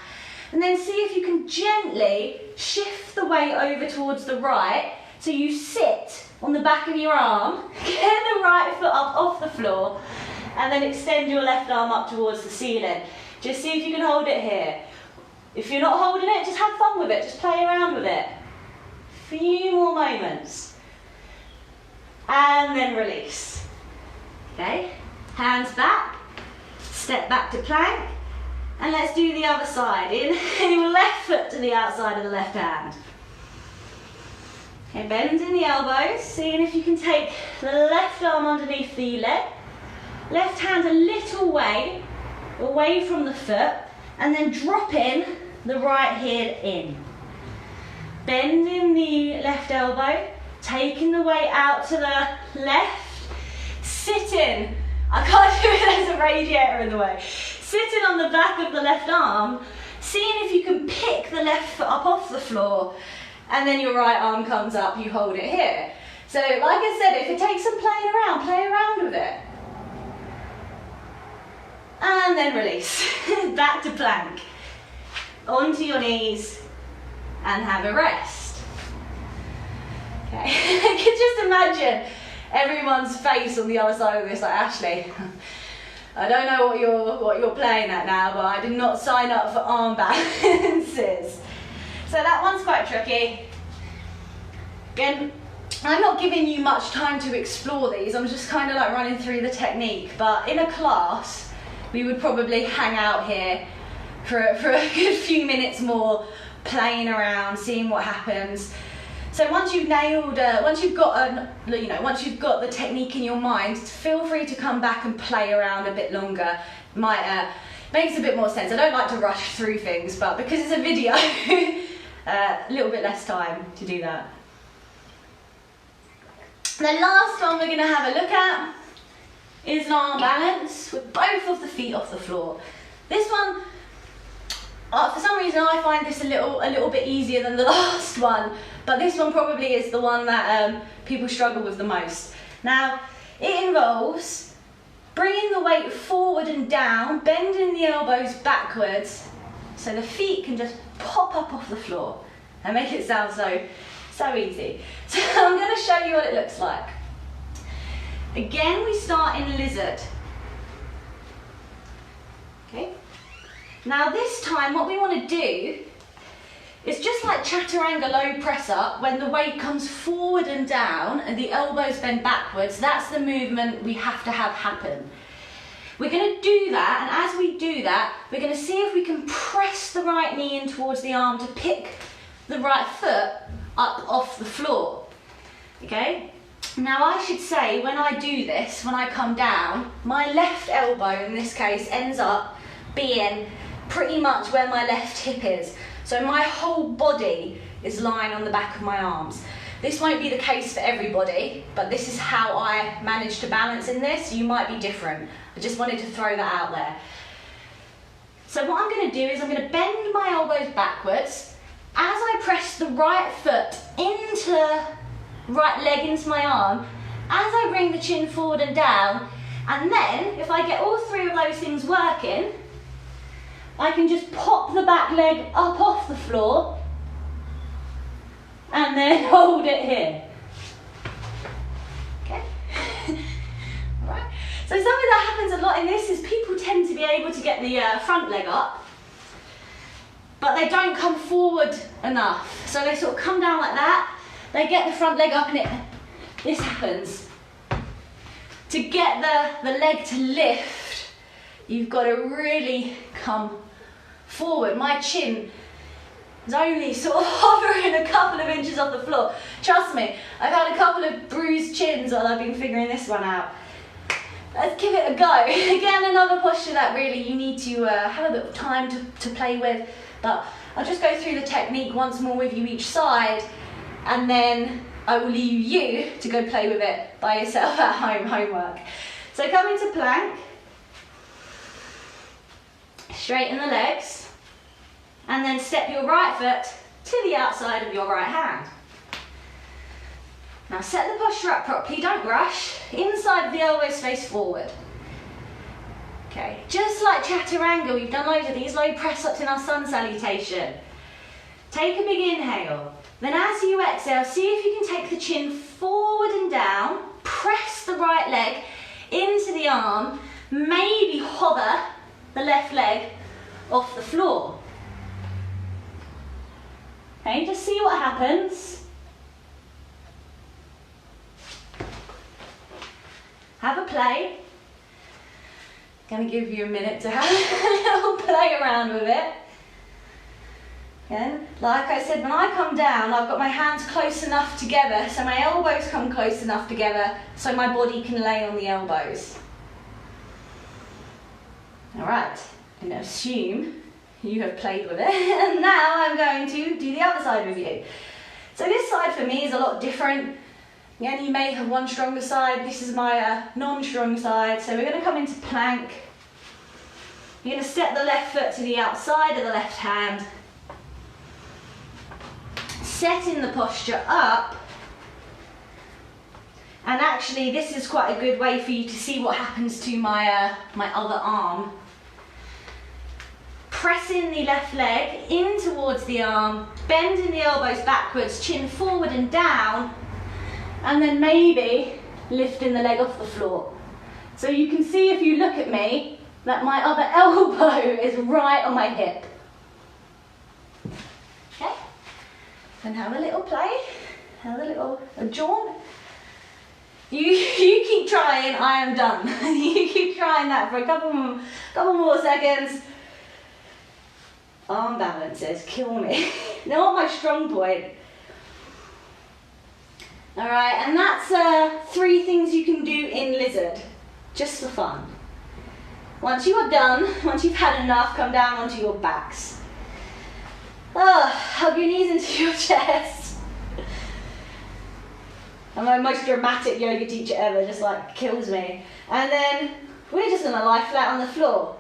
and then see if you can gently shift the weight over towards the right, so you sit on the back of your arm, get the right foot up off the floor, and then extend your left arm up towards the ceiling. Just see if you can hold it here. If you're not holding it, just have fun with it, just play around with it. Few more moments. And then release. Okay, hands back, step back to plank, and let's do the other side. Inhale your left foot to the outside of the left hand. Okay, bend in the elbows, seeing if you can take the left arm underneath the leg, left hand a little way away from the foot, and then drop in the right heel in. Bending the left elbow, taking the weight out to the left, sitting, I can't do it, there's a radiator in the way, sitting on the back of the left arm, seeing if you can pick the left foot up off the floor, and then your right arm comes up, you hold it here. So like I said, if it takes some playing around, play around with it. And then release, back to plank, onto your knees, and have a rest. Okay, I can just imagine everyone's face on the other side of this, like, Ashleigh, I don't know what you're playing at now, but I did not sign up for arm balances. So that one's quite tricky. Again, I'm not giving you much time to explore these, I'm just kind of like running through the technique, but in a class, we would probably hang out here for a good few minutes more, playing around, seeing what happens. So once you've nailed, once you've got the technique in your mind, feel free to come back and play around a bit longer. Might makes a bit more sense. I don't like to rush through things, but because it's a video, a little bit less time to do that. The last one we're going to have a look at is an arm balance with both of the feet off the floor. This one, For some reason I find this a little bit easier than the last one, but this one probably is the one that people struggle with the most. Now, it involves bringing the weight forward and down, bending the elbows backwards, so the feet can just pop up off the floor and make it sound so easy. So I'm going to show you what it looks like. Again, we start in lizard. Okay. Now this time what we want to do is just like chaturanga low press up, when the weight comes forward and down and the elbows bend backwards, that's the movement we have to have happen. We're going to do that, and as we do that, we're going to see if we can press the right knee in towards the arm to pick the right foot up off the floor. Okay? Now I should say, when I do this, when I come down, my left elbow in this case ends up being pretty much where my left hip is. So my whole body is lying on the back of my arms. This won't be the case for everybody, but this is how I manage to balance in this. You might be different. I just wanted to throw that out there. So what I'm going to do is I'm going to bend my elbows backwards. As I press the right foot into, right leg into my arm, as I bring the chin forward and down, and then if I get all three of those things working, I can just pop the back leg up off the floor and then hold it here. Okay? Right. So something that happens a lot in this is people tend to be able to get the front leg up, but they don't come forward enough. So they sort of come down like that, they get the front leg up, and this happens. To get the leg to lift, you've got to really come forward. My chin is only sort of hovering a couple of inches off the floor. Trust me, I've had a couple of bruised chins while I've been figuring this one out. Let's give it a go. Again, another posture that really you need to have a bit of time to play with, but I'll just go through the technique once more with you each side, and then I will leave you to go play with it by yourself at home, homework. So come into plank, straighten the legs, and then step your right foot to the outside of your right hand. Now set the posture up properly, don't rush. Inside of the elbows face forward. Okay, just like chaturanga, we've done loads of these low press ups in our sun salutation. Take a big inhale. Then as you exhale, see if you can take the chin forward and down, press the right leg into the arm, maybe hover the left leg off the floor. Okay, just see what happens. Have a play. Gonna give you a minute to have a little play around with it. Again, like I said, when I come down, I've got my hands close enough together, so my elbows come close enough together so my body can lay on the elbows. All right, and assume you have played with it. And now I'm going to do the other side with you. So this side for me is a lot different. Again, you may have one stronger side. This is my non-strong side. So we're going to come into plank. You're going to step the left foot to the outside of the left hand. Setting the posture up. And actually, this is quite a good way for you to see what happens to my other arm. Pressing the left leg in towards the arm, bending the elbows backwards, chin forward and down, and then maybe lifting the leg off the floor. So you can see, if you look at me, that my other elbow is right on my hip. Okay? And have a little play, have a little jaunt. You keep trying, I am done. You keep trying that for a couple more seconds. Arm balances, kill me. Not my strong point. All right, and that's 3 things you can do in lizard, just for fun. Once you are done, once you've had enough, come down onto your backs. Hug your knees into your chest. I'm my most dramatic yoga teacher ever, just like kills me. And then we're just gonna lie flat on the floor.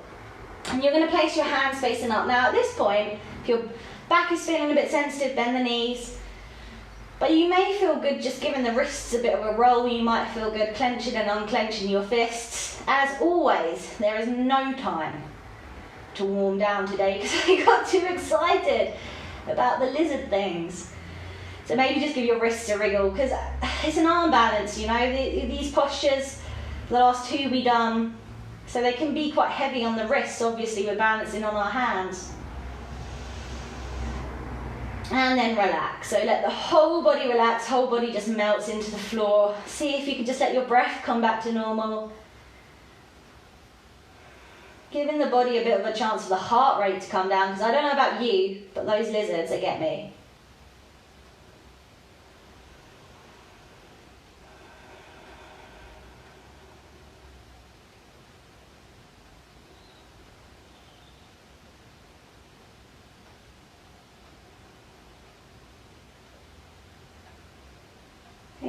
And you're going to place your hands facing up. Now at this point, if your back is feeling a bit sensitive, bend the knees. But you may feel good just giving the wrists a bit of a roll. You might feel good clenching and unclenching your fists. As always, there is no time to warm down today because I got too excited about the lizard things. So maybe just give your wrists a wriggle, because it's an arm balance, you know. These postures, the last two we done, so they can be quite heavy on the wrists. Obviously we're balancing on our hands. And then relax. So let the whole body relax, whole body just melts into the floor. See if you can just let your breath come back to normal. Giving the body a bit of a chance for the heart rate to come down, because I don't know about you, but those lizards, they get me.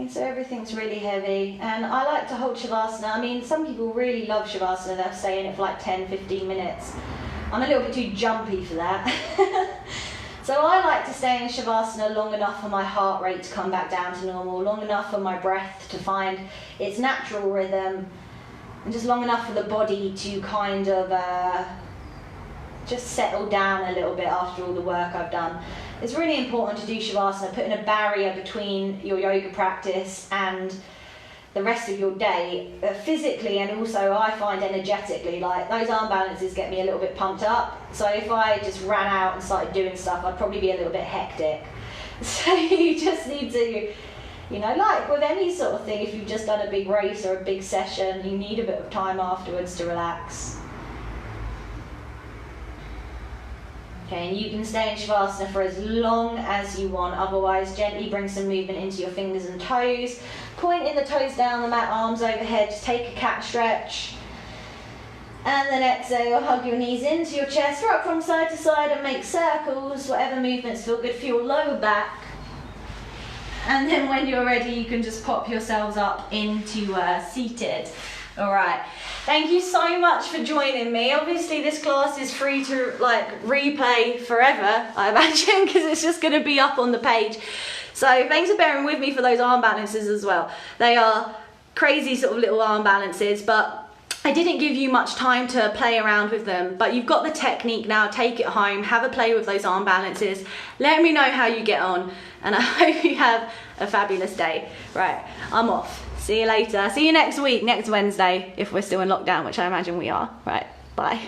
So everything's really heavy, and I like to hold Shavasana. I mean, some people really love Shavasana, they'll stay in it for like 10-15 minutes. I'm a little bit too jumpy for that. So I like to stay in Shavasana long enough for my heart rate to come back down to normal, long enough for my breath to find its natural rhythm, and just long enough for the body to kind of just settle down a little bit after all the work I've done. It's really important to do Shavasana, putting a barrier between your yoga practice and the rest of your day, physically and also I find energetically. Like those arm balances get me a little bit pumped up, so if I just ran out and started doing stuff, I'd probably be a little bit hectic. So you just need to, you know, like with any sort of thing, if you've just done a big race or a big session, you need a bit of time afterwards to relax. Okay, and you can stay in Shavasana for as long as you want, otherwise gently bring some movement into your fingers and toes. Pointing the toes down the mat, arms overhead, just take a cat stretch. And then exhale, hug your knees into your chest, rock from side to side and make circles, whatever movements feel good for your lower back. And then when you're ready, you can just pop yourselves up into seated. All right, thank you so much for joining me. Obviously this class is free to like replay forever, I imagine, because it's just going to be up on the page. So thanks for bearing with me for those arm balances as well. They are crazy sort of little arm balances, but I didn't give you much time to play around with them, but you've got the technique now. Take it home, have a play with those arm balances. Let me know how you get on, and I hope you have a fabulous day. Right, I'm off. See you later. See you next week, next Wednesday, if we're still in lockdown, which I imagine we are. Right, bye.